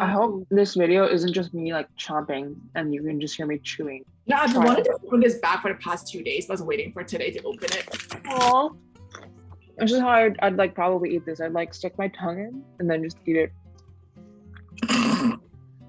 I hope this video isn't just me like chomping and you can just hear me chewing. No, I've Try wanted it. to open this back for the past 2 days, but I was waiting for today to open it. Aw. This is how I'd like probably eat this. I'd like stick my tongue in and then just eat it.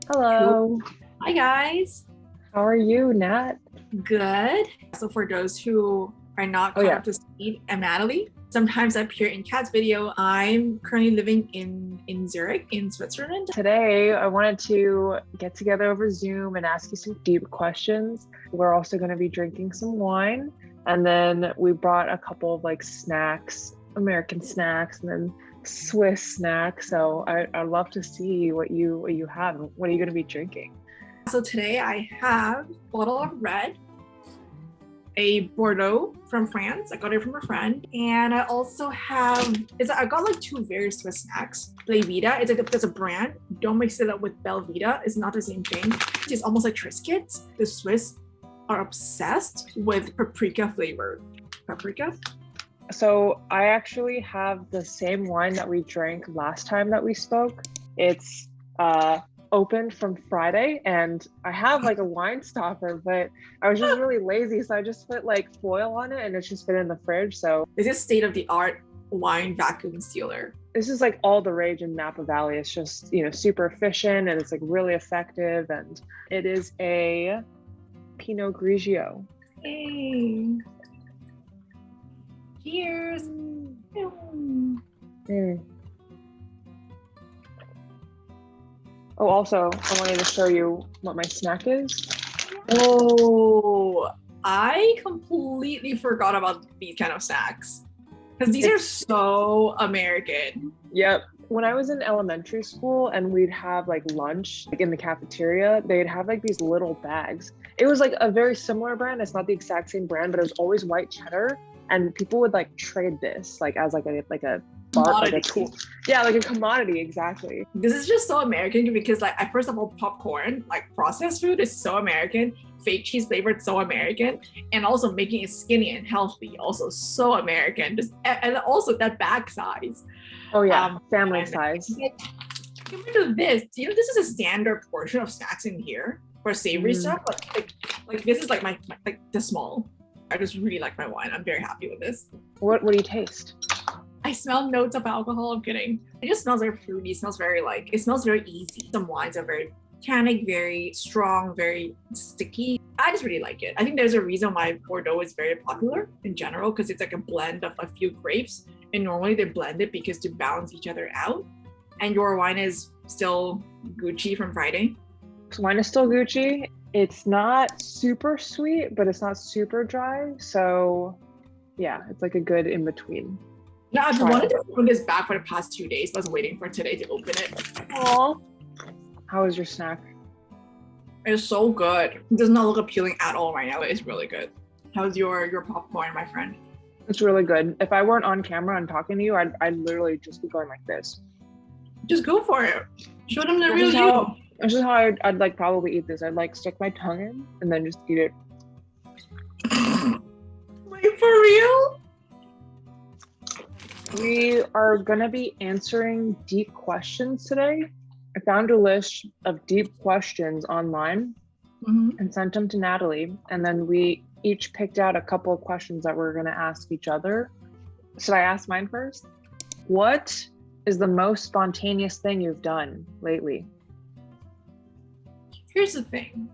Hello. Hi guys. How are you, Nat? Good. So for those who are not caught up to speed, I'm Natalie. Sometimes I appear in Kat's video. I'm currently living in Zurich, in Switzerland. Today, I wanted to get together over Zoom and ask you some deep questions. We're also going to be drinking some wine. And then we brought a couple of like snacks, American snacks, and then Swiss snacks. So I'd love to see what you have. What are you going to be drinking? So today I have a bottle of red, a Bordeaux from France. I got it from a friend. And I also have, I got like two very Swiss snacks. Belvita, there's a brand. Don't mix it up with Belvita. It's not the same thing. It's almost like Triscuits. The Swiss are obsessed with paprika flavored. Paprika? So I actually have the same wine that we drank last time that we spoke. It's opened from Friday, and I have like a wine stopper, but I was just really lazy, so I just put like foil on it and it's just been in the fridge. So this is state-of-the-art wine vacuum sealer. This is like all the rage in Napa Valley. It's just, super efficient and it's like really effective, and it is a Pinot Grigio. Hey. Cheers. Oh, also, I wanted to show you what my snack is. Oh, I completely forgot about these kind of snacks because these are so American. Yep. When I was in elementary school and we'd have like lunch like in the cafeteria, they'd have like these little bags. It was like a very similar brand. It's not the exact same brand, but it was always white cheddar, and people would like trade this like as like a tool. Yeah, like a commodity, exactly. This is just so American because like first of all, popcorn, like processed food is so American. Fake cheese flavored, so American, and also making it skinny and healthy, also so American. And also that bag size. Oh yeah, family size. Compared to this, this is a standard portion of snacks in here for savory stuff. Like this is like my the small. I just really like my wine. I'm very happy with this. What do you taste? I smell notes of alcohol. I'm kidding. It just smells very fruity. It smells very easy. Some wines are very tannic, very strong, very sticky. I just really like it. I think there's a reason why Bordeaux is very popular in general, because it's like a blend of a few grapes, and normally they blend it because to balance each other out. And your wine is still Gucci from Friday. Wine is still Gucci. It's not super sweet, but it's not super dry. So yeah, it's like a good in between. No, I've wanted to open this back for the past 2 days, but I was waiting for today to open it. Aw. How is your snack? It's so good. It does not look appealing at all right now. It's really good. How's your popcorn, my friend? It's really good. If I weren't on camera and talking to you, I'd literally just be going like this. Just go for it. Show them the real you. This is how I'd like probably eat this. I'd like stick my tongue in and then just eat it. Wait, for real? We are gonna be answering deep questions today. I found a list of deep questions online and sent them to Natalie. And then we each picked out a couple of questions that we're gonna ask each other. Should I ask mine first? What is the most spontaneous thing you've done lately? Here's the thing.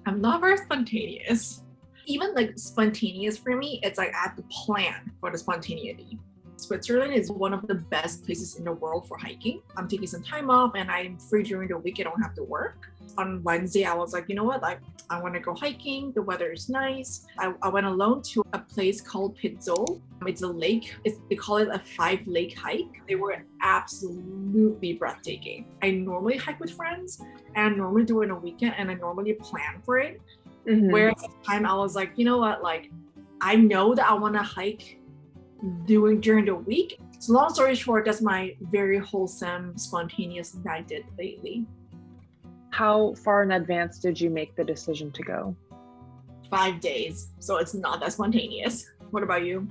I'm not very spontaneous. Even like spontaneous for me, it's like I have to plan for the spontaneity. Switzerland is one of the best places in the world for hiking. I'm taking some time off and I'm free during the week. I don't have to work. On Wednesday, I was like, you know what? Like, I want to go hiking. The weather is nice. I went alone to a place called Pizzol. It's a lake. They call it a 5-lake hike. They were absolutely breathtaking. I normally hike with friends, and I normally do it on a weekend, and I normally plan for it. Whereas this time I was like, you know what? Like, I know that I want to hike during the week. So long story short, that's my very wholesome, spontaneous thing that I did lately. How far in advance did you make the decision to go? 5 days, so it's not that spontaneous. What about you?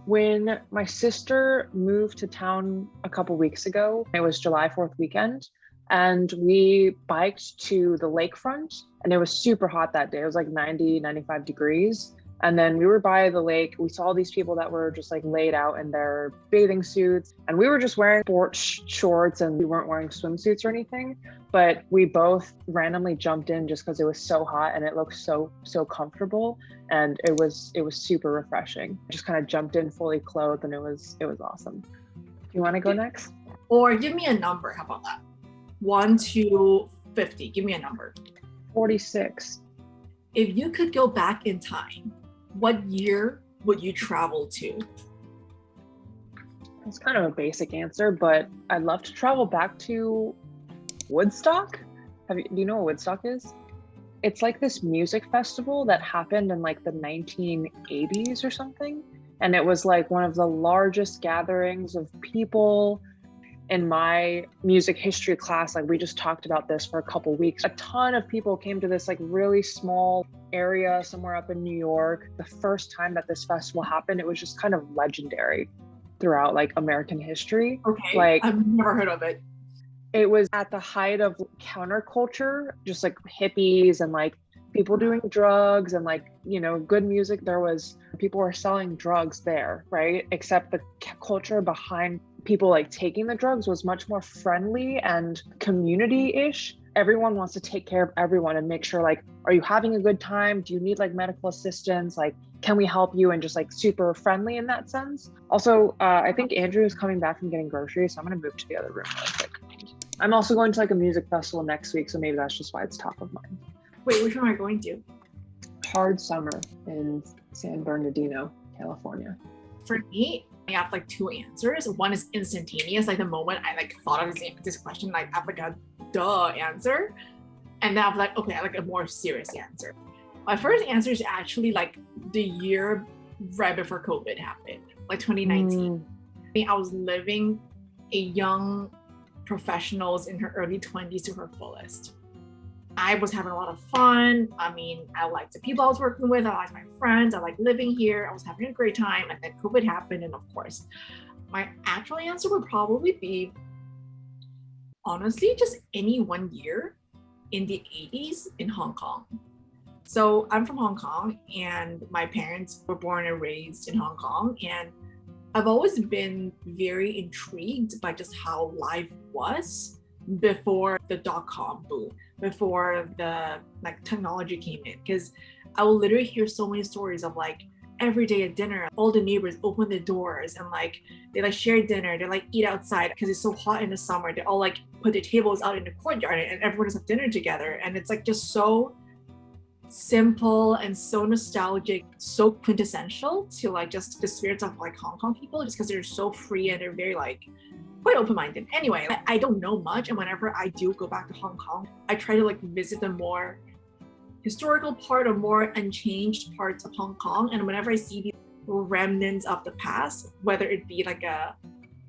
When my sister moved to town a couple weeks ago, it was July 4th weekend. And we biked to the lakefront, and it was super hot that day. It was like 90, 95 degrees. And then we were by the lake. We saw these people that were just like laid out in their bathing suits. And we were just wearing sports shorts, and we weren't wearing swimsuits or anything. But we both randomly jumped in just because it was so hot and it looked so comfortable. And it was super refreshing. Just kind of jumped in fully clothed, and it was awesome. You want to go next? Or give me a number. How about that? 1 to 50. Give me a number. 46. If you could go back in time, what year would you travel to? It's kind of a basic answer, but I'd love to travel back to Woodstock. Do you know what Woodstock is? It's like this music festival that happened in like the 1980s or something. And it was like one of the largest gatherings of people. In my music history class, like we just talked about this for a couple weeks. A ton of people came to this like really small area somewhere up in New York. The first time that this festival happened, it was just kind of legendary throughout like American history. Okay, like I've never heard of it. It was at the height of counterculture, just like hippies and like people doing drugs and like, you know, good music. People were selling drugs there, right? Except the culture behind people like taking the drugs was much more friendly and community-ish. Everyone wants to take care of everyone and make sure like, are you having a good time? Do you need like medical assistance? Like, can we help you? And just like super friendly in that sense. Also, I think Andrew is coming back from getting groceries, so I'm gonna move to the other room really quick. I'm also going to like a music festival next week, so maybe that's just why it's top of mind. Wait, which one are you going to? Hard Summer in San Bernardino, California. For me, I have like 2 answers. One is instantaneous, like the moment I like thought of this question, like I have like a duh answer. And then I'm like, okay, I like a more serious answer. My first answer is actually like the year right before COVID happened, like 2019. I was living a young professionals in her early 20s to her fullest. I was having a lot of fun. I mean, I liked the people I was working with. I liked my friends. I liked living here. I was having a great time. And then COVID happened. And of course, my actual answer would probably be, honestly, just any one year in the 80s in Hong Kong. So I'm from Hong Kong, and my parents were born and raised in Hong Kong. And I've always been very intrigued by just how life was before the dot-com boom, before the like technology came in, because I will literally hear so many stories of like every day at dinner, all the neighbors open the doors and like they like share dinner, they like eat outside because it's so hot in the summer. They all like put their tables out in the courtyard and everyone just have dinner together, and it's like just so simple and so nostalgic, so quintessential to like just the spirits of like Hong Kong people, just because they're so free and they're very like quite open-minded. Anyway, I don't know much, and whenever I do go back to Hong Kong, I try to like visit the more historical part or more unchanged parts of Hong Kong. And whenever I see these remnants of the past, whether it be like a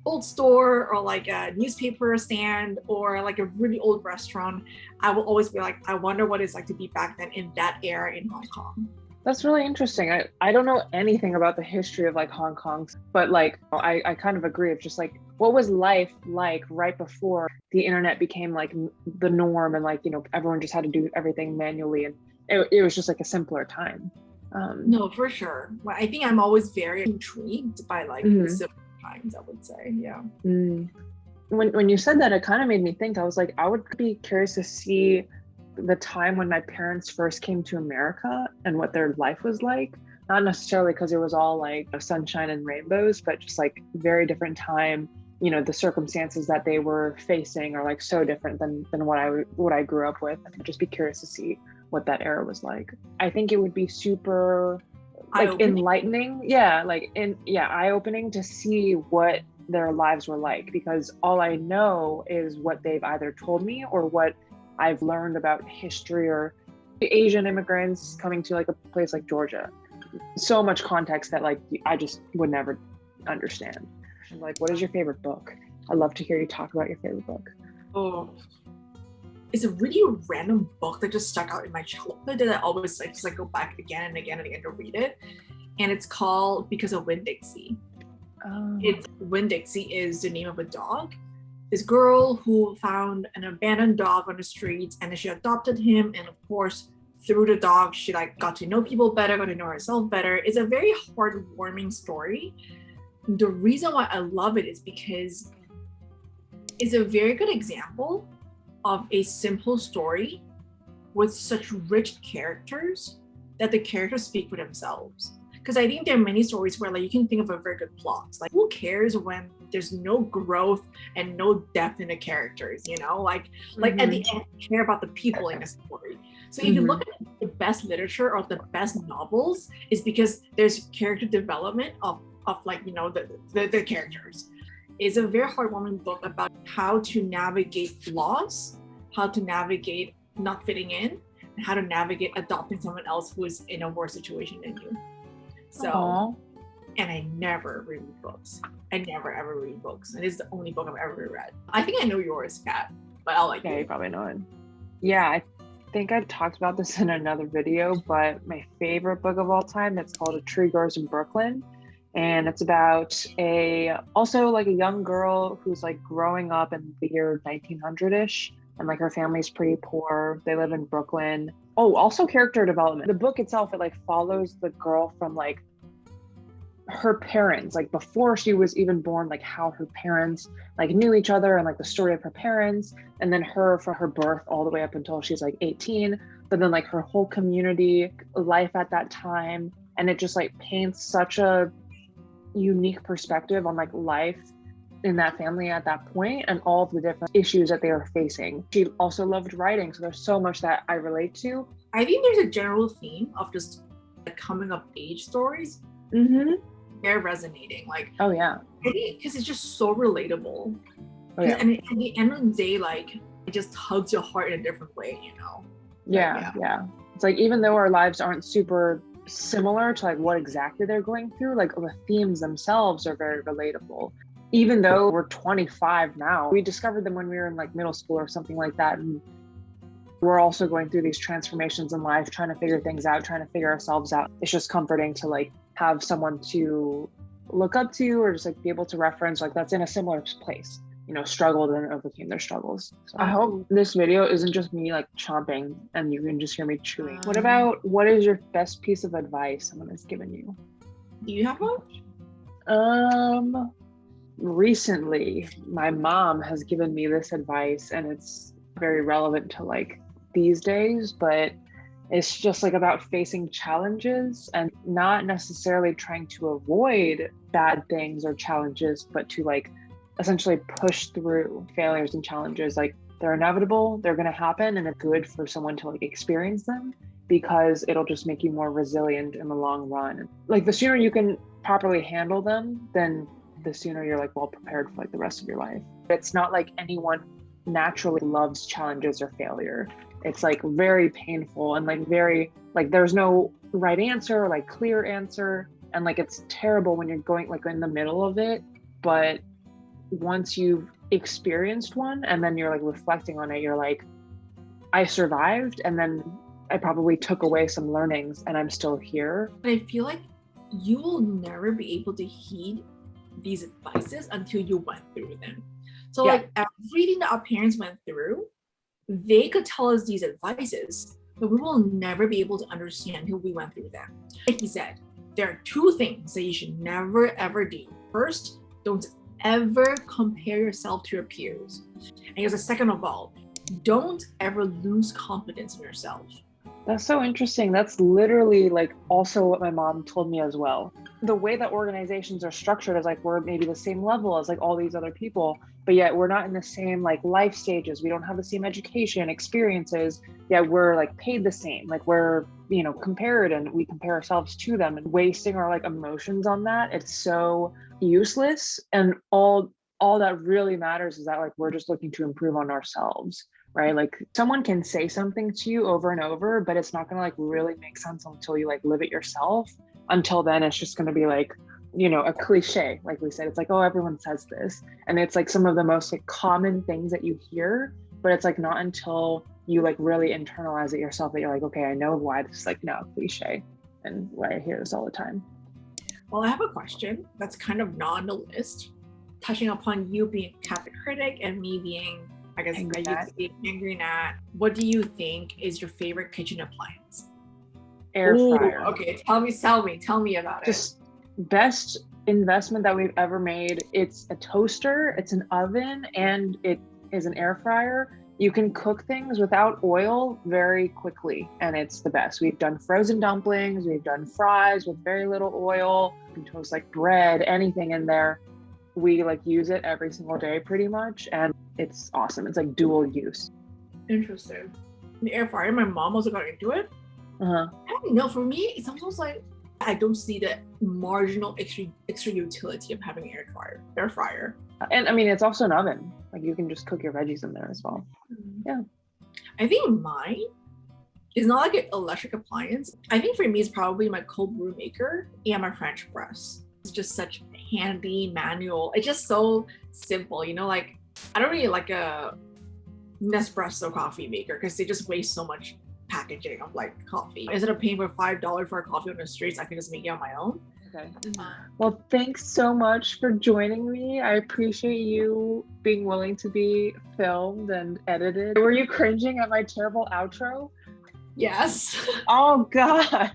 old store or like a newspaper stand or like a really old restaurant, I will always be like, I wonder what it's like to be back then in that era in Hong Kong. That's really interesting. I don't know anything about the history of like Hong Kong, but like I kind of agree. It's just like, what was life like right before the internet became like the norm, and like, you know, everyone just had to do everything manually, and it was just like a simpler time. No, for sure. Well, I think I'm always very intrigued by like the simpler times, I would say. Yeah. When you said that, it kind of made me think. I was like, I would be curious to see the time when my parents first came to America and what their life was like. Not necessarily because it was all like sunshine and rainbows, but just like very different time. You know, the circumstances that they were facing are like so different than what I grew up with. I'd just be curious to see what that era was like. I think it would be super like enlightening. Yeah, like eye-opening to see what their lives were like, because all I know is what they've either told me or what I've learned about history or Asian immigrants coming to like a place like Georgia. So much context that like I just would never understand. Like, what is your favorite book? I'd love to hear you talk about your favorite book. Oh, it's a really random book that just stuck out in my childhood that I always like just like go back again and again and again to read it. And it's called Because of Winn-Dixie. It's Winn-Dixie is the name of a dog, this girl who found an abandoned dog on the streets, and then she adopted him, and of course through the dog she like got to know people better, got to know herself better. It's a very heartwarming story. The reason why I love it is because it's a very good example of a simple story with such rich characters that the characters speak for themselves. Because I think there are many stories where like you can think of a very good plot. Like who cares when there's no growth and no depth in the characters, you know? Like at the end, you care about the people in the story. So if you look at the best literature or the best novels, it's because there's character development of like, you know, the characters. It's a very heartwarming book about how to navigate flaws, how to navigate not fitting in, and how to navigate adopting someone else who is in a worse situation than you. So, aww. And I never read books. I never ever read books. And it's the only book I've ever read. I think I know yours, Kat, but I'll like you probably know it. Yeah, I think I've talked about this in another video, but my favorite book of all time, it's called A Tree Grows in Brooklyn. And it's about also like a young girl who's like growing up in the year 1900-ish. And like her family's pretty poor. They live in Brooklyn. Oh, also character development. The book itself, it like follows the girl from like her parents, like before she was even born, like how her parents like knew each other and like the story of her parents, and then her from her birth all the way up until she's like 18, but then like her whole community life at that time. And it just like paints such a unique perspective on like life in that family at that point and all of the different issues that they are facing. She also loved writing, so there's so much that I relate to. I think there's a general theme of just like coming of age stories. They're resonating, like, oh yeah, because it's just so relatable. Oh, yeah. And at the end of the day, like, it just hugs your heart in a different way, you know? Yeah. It's like, even though our lives aren't super similar to like what exactly they're going through, like the themes themselves are very relatable. Even though we're 25 now, we discovered them when we were in like middle school or something like that. And we're also going through these transformations in life, trying to figure things out, trying to figure ourselves out. It's just comforting to like have someone to look up to or just like be able to reference like that's in a similar place, you know, struggled and overcame their struggles. So I hope this video isn't just me like chomping and you can just hear me chewing. What is your best piece of advice someone has given you? Do you have one? Recently, my mom has given me this advice, and it's very relevant to like these days, but it's just like about facing challenges and not necessarily trying to avoid bad things or challenges, but to like essentially push through failures and challenges. Like they're inevitable, they're going to happen, and it's good for someone to like experience them because it'll just make you more resilient in the long run. Like the sooner you can properly handle them, then the sooner you're like well prepared for like the rest of your life. It's not like anyone naturally loves challenges or failure. It's like very painful and like very like there's no right answer or like clear answer, and like it's terrible when you're going like in the middle of it. But once you've experienced one and then you're like reflecting on it, you're like, I survived, and then I probably took away some learnings and I'm still here. I feel like you will never be able to heed these advices until you went through them. So like everything that our parents went through, they could tell us these advices, but we will never be able to understand until we went through them. Like he said, there are two things that you should never ever do. First, don't ever compare yourself to your peers. And here's the second of all, don't ever lose confidence in yourself. That's so interesting. That's literally like also what my mom told me as well. The way that organizations are structured is like we're maybe the same level as like all these other people, but yet we're not in the same like life stages. We don't have the same education, experiences, yet we're like paid the same. Like we're, you know, compared and we compare ourselves to them, and wasting our like emotions on that. It's so useless. And all that really matters is that like we're just looking to improve on ourselves. Right? Like someone can say something to you over and over, but it's not going to like really make sense until you like live it yourself. Until then, it's just going to be like, you know, a cliche. Like we said, it's like, oh, everyone says this. And it's like some of the most like common things that you hear, but it's like not until you like really internalize it yourself that you're like, okay, I know why this is like now a cliche and why I hear this all the time. Well, I have a question that's kind of not on the list, touching upon you being Captain Critic and me being, I guess, Hangry Nat, what do you think is your favorite kitchen appliance? Air fryer. Okay, tell me about it. Just best investment that we've ever made. It's a toaster, it's an oven, and it is an air fryer. You can cook things without oil very quickly, and it's the best. We've done frozen dumplings, we've done fries with very little oil. You can toast like bread, anything in there. We like use it every single day pretty much, and it's awesome. It's like dual use. Interesting. The air fryer, my mom also got into it. I don't know, for me, it's almost like I don't see the marginal extra utility of having an air fryer. And I mean, it's also an oven. Like you can just cook your veggies in there as well. Yeah. I think mine is not like an electric appliance. I think for me, it's probably my cold brew maker and my French press. It's just such handy manual. It's just so simple, you know, like I don't really like a Nespresso coffee maker because they just waste so much packaging of like coffee. Instead of paying for $5 for a coffee on the streets, I can just make it on my own. Okay. Well, thanks so much for joining me. I appreciate you being willing to be filmed and edited. Were you cringing at my terrible outro? Yes. Oh God.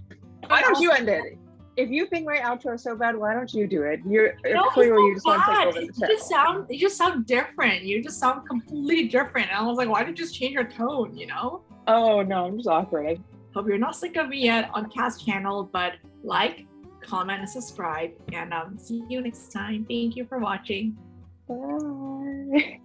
Why don't you end it? If you think my outro is so bad, why don't you do it? Clearly you just want to take over the channel. You just sound different. You just sound completely different. And I was like, why did you just change your tone, you know? Oh no, I'm just awkward. Hope you're not sick of me yet on Cass channel, but like, comment, and subscribe. And see you next time. Thank you for watching. Bye.